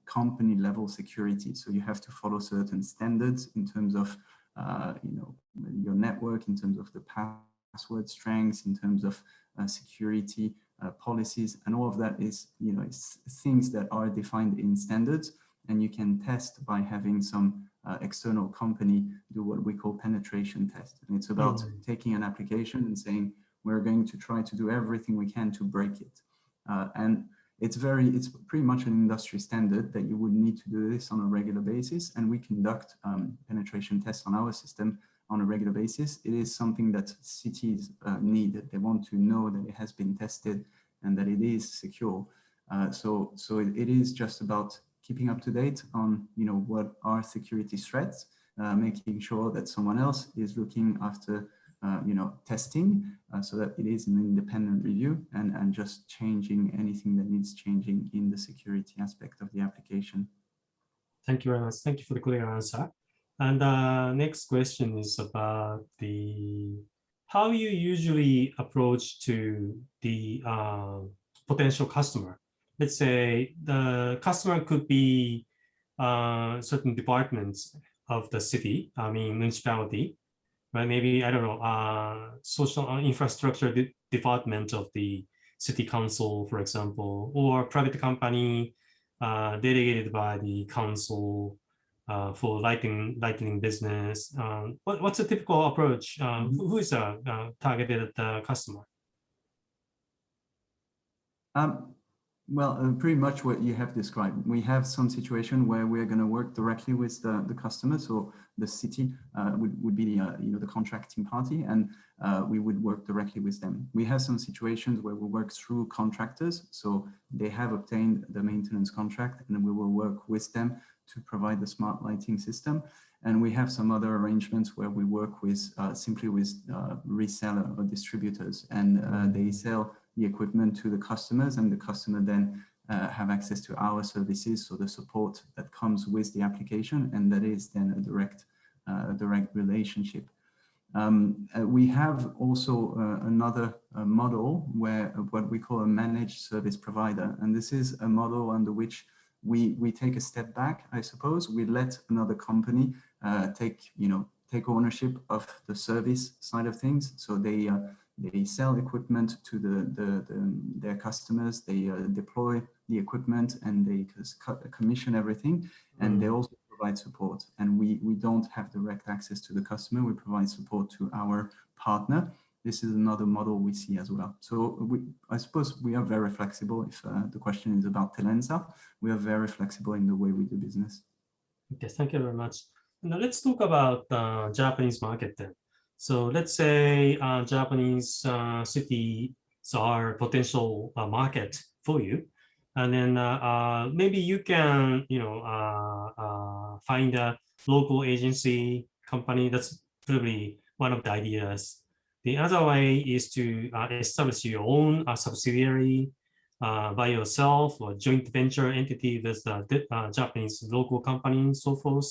company level security. So you have to follow certain standards in terms of your network, in terms of the password strengths, in terms of security policies, and all of that is is things that are defined in standards, and you can test by having some external company do what we call penetration test. And it's about taking an application and saying we're going to try to do everything we can to break it. And it's pretty much an industry standard that you would need to do this on a regular basis, and we conduct penetration tests on our system on a regular basis. It is something that cities need. They want to know that it has been tested and that it is secure. So it is just about keeping up to date on what are security threats, making sure that someone else is looking after testing, so that it is an independent review, and just changing anything that needs changing in the security aspect of the application. Thank you very much. Thank you for the clear answer. And next question is about how you usually approach to the potential customer. Let's say the customer could be certain departments of the city, municipality, right? Maybe, I don't know, social infrastructure department of the city council, for example, or private company delegated by the council for lighting business. What's a typical approach? Who is a targeted customer? Well, pretty much what you have described. We have some situation where we're going to work directly with the customer. So the city would be the contracting party, and we would work directly with them. We have some situations where we work through contractors. So they have obtained the maintenance contract, and we will work with them to provide the smart lighting system. And we have some other arrangements where we work with simply with reseller or distributors, and they sell the equipment to the customers, and the customer then have access to our services, so the support that comes with the application, and that is then a direct relationship. We have also another model where what we call a managed service provider, and this is a model under which we take a step back, I suppose. We let another company take ownership of the service side of things. So they sell equipment to their customers, they deploy the equipment, and they commission everything, and they also provide support. And we don't have direct access to the customer, we provide support to our partner. This is another model we see as well. So I suppose we are very flexible. If the question is about Telensa, we are very flexible in the way we do business. Okay, thank you very much. Now let's talk about the Japanese market then. So let's say Japanese cities are potential market for you, and then maybe you can find a local agency company. That's probably one of the ideas. The other way is to establish your own subsidiary by yourself, or joint venture entity with the Japanese local company and so forth.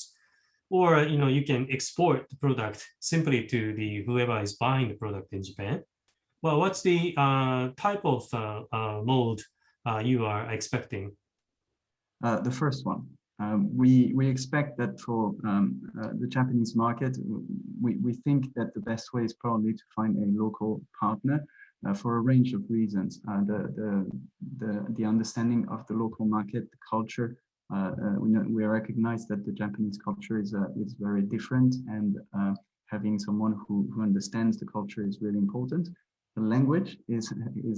Or you can export the product simply to the whoever is buying the product in Japan. Well, what's the type of mode you are expecting? The first one. We expect that for the Japanese market, we think that the best way is probably to find a local partner for a range of reasons. The understanding of the local market, the culture. We recognize that the Japanese culture is very different, and having someone who understands the culture is really important. The language is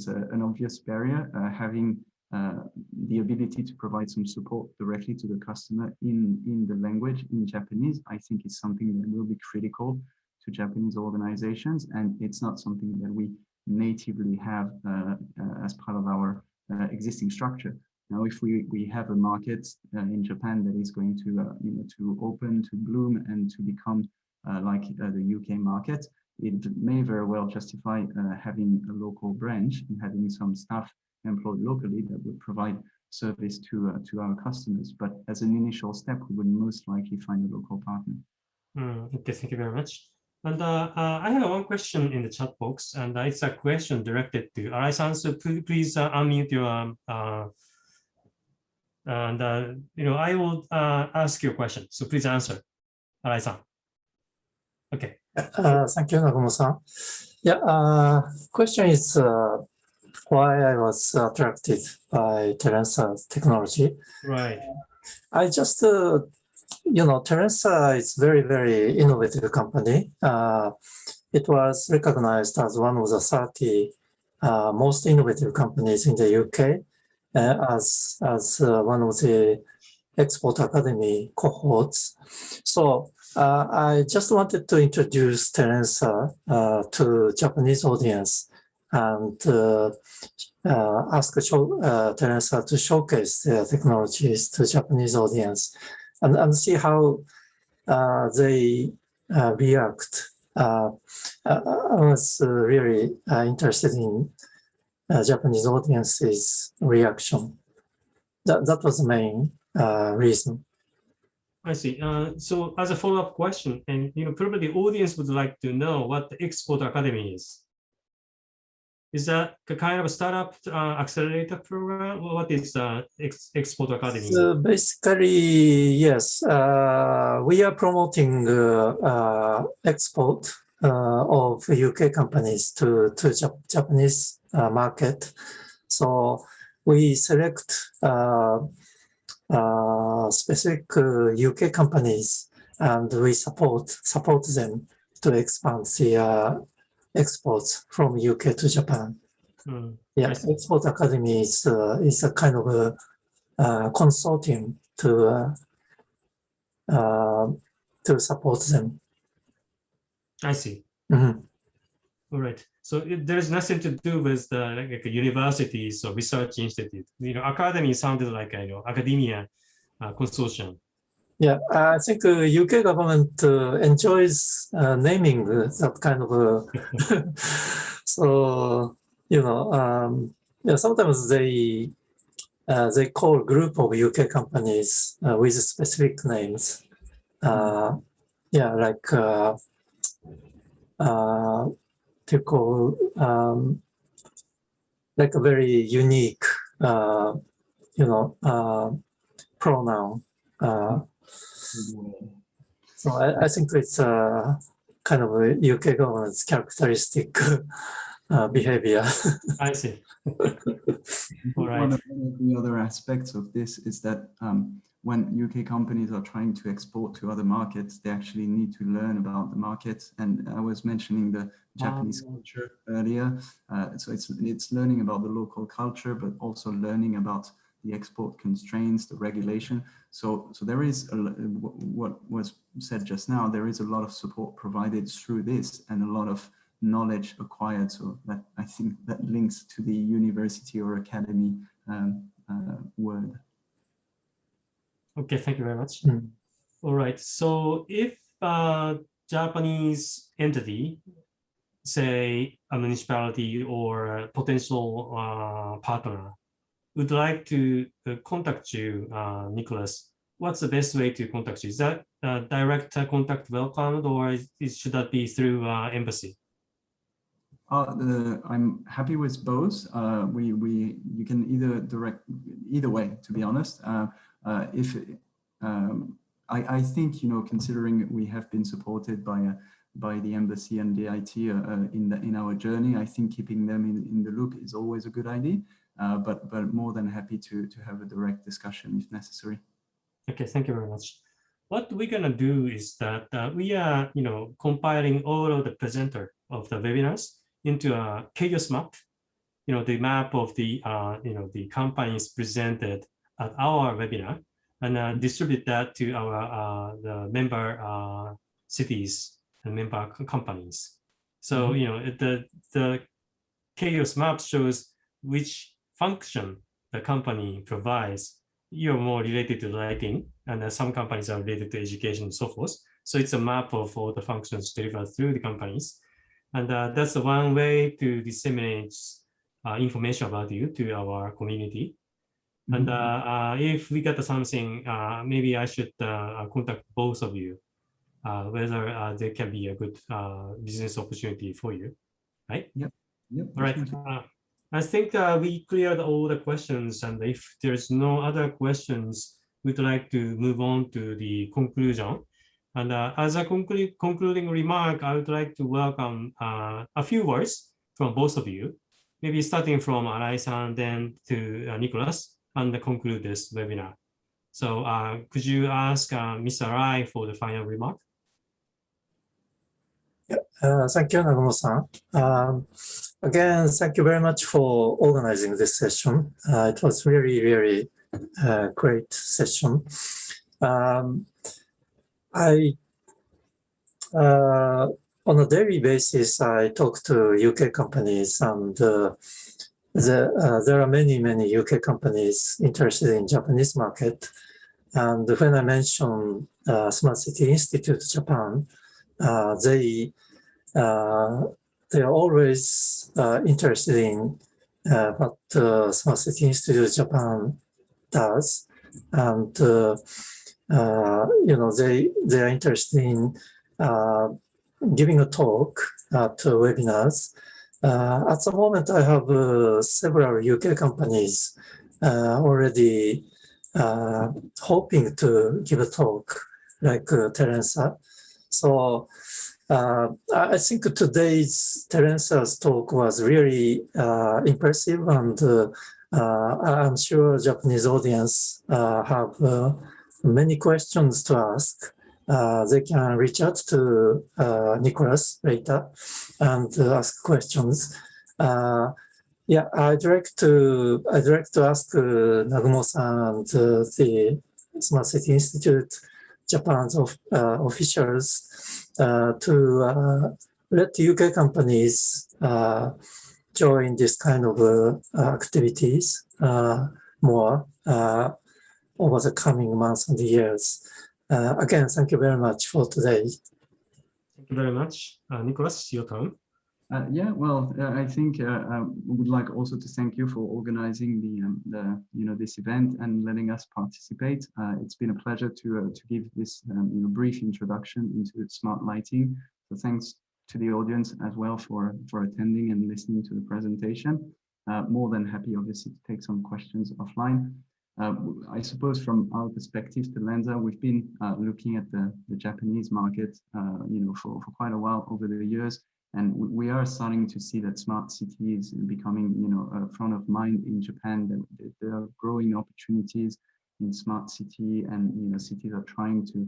an obvious barrier. Having the ability to provide some support directly to the customer in the language, in Japanese, I think is something that will be critical to Japanese organizations, and it's not something that we natively have as part of our existing structure. Now, if we have a market in Japan that is going to to open, to bloom, and to become like the UK market, it may very well justify having a local branch and having some staff employed locally that would provide service to our customers. But as an initial step, we would most likely find a local partner. Okay, thank you very much. And I have one question in the chat box, and it's a question directed to Arai-san. So please unmute your and I will ask you a question. So please answer, Arai-san. Okay. Thank you, Nagumo-san. Yeah, question is why I was attracted by Telensa technology. Right. I just, Telensa is very, very innovative company. It was recognized as one of the 30 most innovative companies in the UK as one of the Export Academy cohorts. So I just wanted to introduce Telensa to Japanese audience and ask Telensa to showcase their technologies to Japanese audience and see how they react. I was really interested in Japanese audience's reaction. That was the main reason. I see. So as a follow-up question, and probably the audience would like to know what the Export Academy is. Is that a kind of a startup accelerator program? What is Export Academy? So basically, yes. We are promoting export of UK companies to Japanese market. So we select specific UK companies and we support them to expand the exports from UK to Japan. Yeah, Export Academy is a kind of a consortium to support them. I see. Mm-hmm. All right. So there's nothing to do with the like universities or research institute. Academy sounded like academia consortium. Yeah, I think UK government enjoys naming that kind of. So yeah, sometimes they call a group of UK companies with specific names. Yeah, like to call like a very unique, pronoun. So I think it's kind of a UK government's characteristic behavior. I see. All right. One of the other aspects of this is that when UK companies are trying to export to other markets, they actually need to learn about the markets. And I was mentioning the Japanese culture earlier. So it's learning about the local culture, but also learning about the export constraints, the regulation. So there is what was said just now. There is a lot of support provided through this, and a lot of knowledge acquired. So that I think that links to the university or academy word. Okay, thank you very much. All right. So if a Japanese entity, say a municipality or a potential partner, would like to contact you, Nicholas, what's the best way to contact you? Is that direct contact welcomed, or should that be through embassy? I'm happy with both. You can either way, to be honest. I think considering we have been supported by the embassy and DIT in our journey, I think keeping them in the loop is always a good idea. But more than happy to have a direct discussion if necessary. Okay, thank you very much. What we're gonna do is that we are compiling all of the presenter of the webinars into a chaos map, the map of the, the companies presented at our webinar, and distribute that to our the member cities and member companies. So, the chaos map shows which function the company provides. You're more related to writing, and some companies are related to education and so forth. So it's a map of all the functions delivered through the companies. And that's the one way to disseminate information about you to our community. And if we get something, maybe I should contact both of you, whether there can be a good business opportunity for you, right? Yep. All right. I think we cleared all the questions, and if there's no other questions, we'd like to move on to the conclusion. And as a concluding remark, I would like to welcome a few words from both of you, maybe starting from Arai-san, then to Nicolas, and conclude this webinar. So could you ask Mr. Arai for the final remark? Thank you, Nagumo-san. Again, thank you very much for organizing this session. It was really, really great session. On a daily basis, I talk to UK companies, and there are many, many UK companies interested in Japanese market. And when I mention Smart City Institute Japan, they are always interested in what Smart City Institute Japan does, and they are interested in giving a talk at webinars. At the moment, I have several UK companies already hoping to give a talk, like Telensa. So I think today's Telensa's talk was really impressive, and I'm sure Japanese audience have many questions to ask. They can reach out to Nicolas later and ask questions. I'd like to ask Nagumo-san and the Smart City Institute Japan's officials to let UK companies join this kind of activities more over the coming months and years. Again, thank you very much for today. Thank you very much. Nicolas, your turn. I think I would like also to thank you for organizing this event and letting us participate. It's been a pleasure to give this brief introduction into smart lighting. So thanks to the audience as well for attending and listening to the presentation. More than happy, obviously, to take some questions offline. I suppose from our perspective, Telensa, we've been looking at the Japanese market, for quite a while over the years. And we are starting to see that smart cities becoming, front of mind in Japan. That there are growing opportunities in smart city, and cities are trying to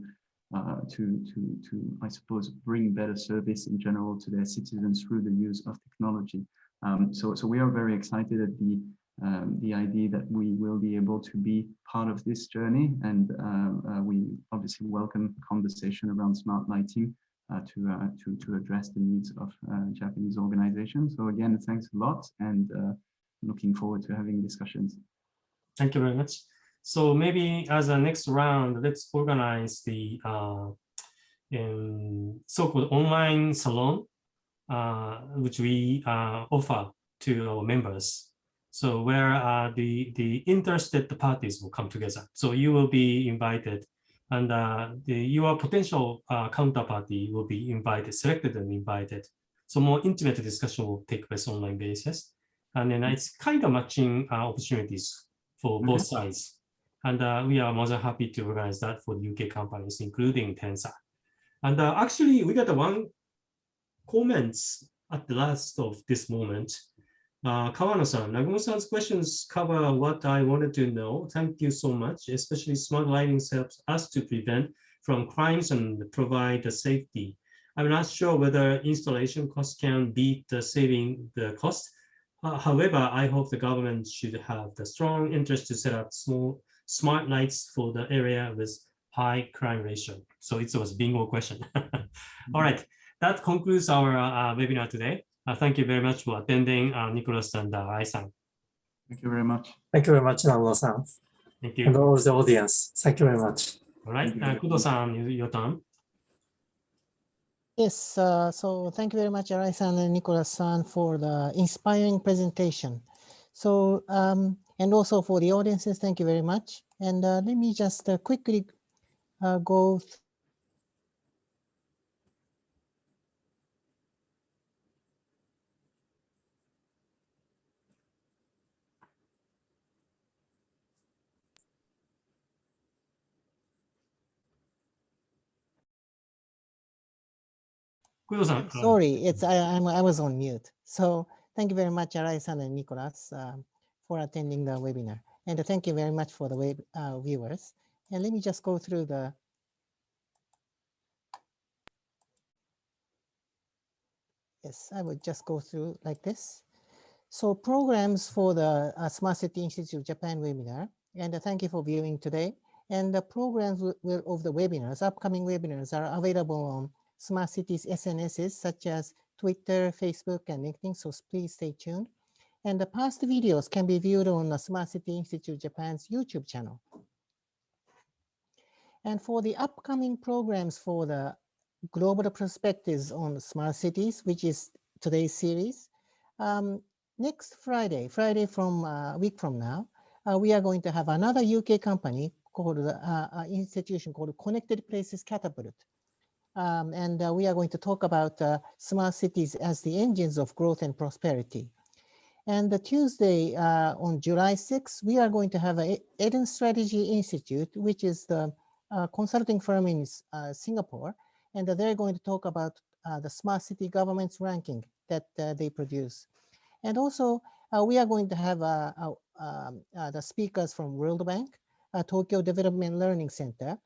I suppose bring better service in general to their citizens through the use of technology. So we are very excited at the idea that we will be able to be part of this journey, and we obviously welcome conversation around smart lighting. To address the needs of Japanese organizations. So again, thanks a lot, and looking forward to having discussions. Thank you very much. So maybe as a next round, let's organize the so-called online salon, which we offer to our members. So where the interested parties will come together. So you will be invited, and your potential counterparty will be invited, selected and invited. So more intimate discussion will take place online basis. And then it's kind of matching opportunities for both sides. And we are more than happy to organize that for the UK companies, including Telensa. And actually, we got one comments at the last of this moment. Kawano-san, Nagumo-san's questions cover what I wanted to know. Thank you so much. Especially smart lighting helps us to prevent from crimes and provide the safety. I'm not sure whether installation cost can beat the saving the cost. However, I hope the government should have the strong interest to set up smart lights for the area with high crime ratio. So it was a bingo question. All right, that concludes our webinar today. Thank you very much for attending, Nicolas and Arai-san. Thank you very much. Thank you very much, Nagumo-san. Thank And you. all the audience. Thank you very much. All right, Kudo-san, your turn. Yes, so thank you very much, Arai-san and Nicolas-san, for the inspiring presentation. So, and also for the audiences, thank you very much. And let me just quickly go through. Kudo-san. Sorry, I was on mute. So thank you very much, Arai-san and Nicolas, for attending the webinar. And thank you very much for the web viewers. And let me just go through the Yes, I would just go through like this. So programs for the Smart City Institute of Japan webinar, and thank you for viewing today. And the programs of the webinars, upcoming webinars are available on Smart Cities SNSs such as Twitter, Facebook, and LinkedIn, so please stay tuned. And the past videos can be viewed on the Smart City Institute of Japan's YouTube channel. And for the upcoming programs for the Global Perspectives on Smart Cities, which is today's series, next Friday from a week from now, we are going to have another UK company called institution called Connected Places Catapult. And we are going to talk about smart cities as the engines of growth and prosperity. And the Tuesday on July 6th, we are going to have a Eden Strategy Institute, which is the consulting firm in Singapore. And they're going to talk about the smart city government's ranking that they produce. And also, we are going to have the speakers from World Bank, Tokyo Development Learning Center,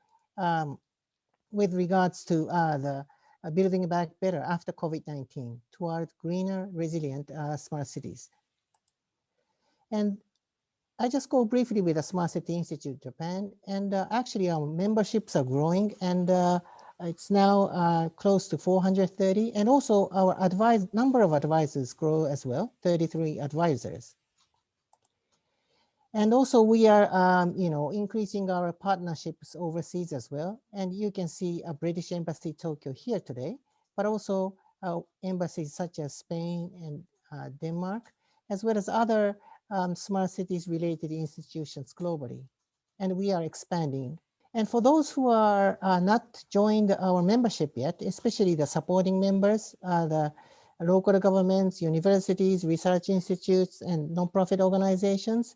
with regards to the building back better after COVID-19 toward greener, resilient smart cities. And I just go briefly with the Smart City Institute of Japan. And actually, our memberships are growing, and it's now close to 430. And also, our number of advisors grow as well, 33 advisors. And also, we are, increasing our partnerships overseas as well. And you can see a British Embassy Tokyo here today, but also embassies such as Spain and Denmark, as well as other smart cities related institutions globally. And we are expanding. And for those who are not joined our membership yet, especially the supporting members, the local governments, universities, research institutes, and nonprofit organizations,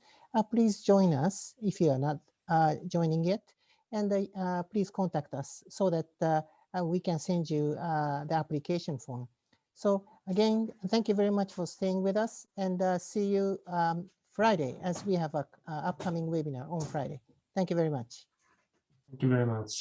please join us if you are not joining yet. And please contact us so that we can send you the application form. So again, thank you very much for staying with us, and see you Friday, as we have an upcoming webinar on Friday. Thank you very much. Thank you very much.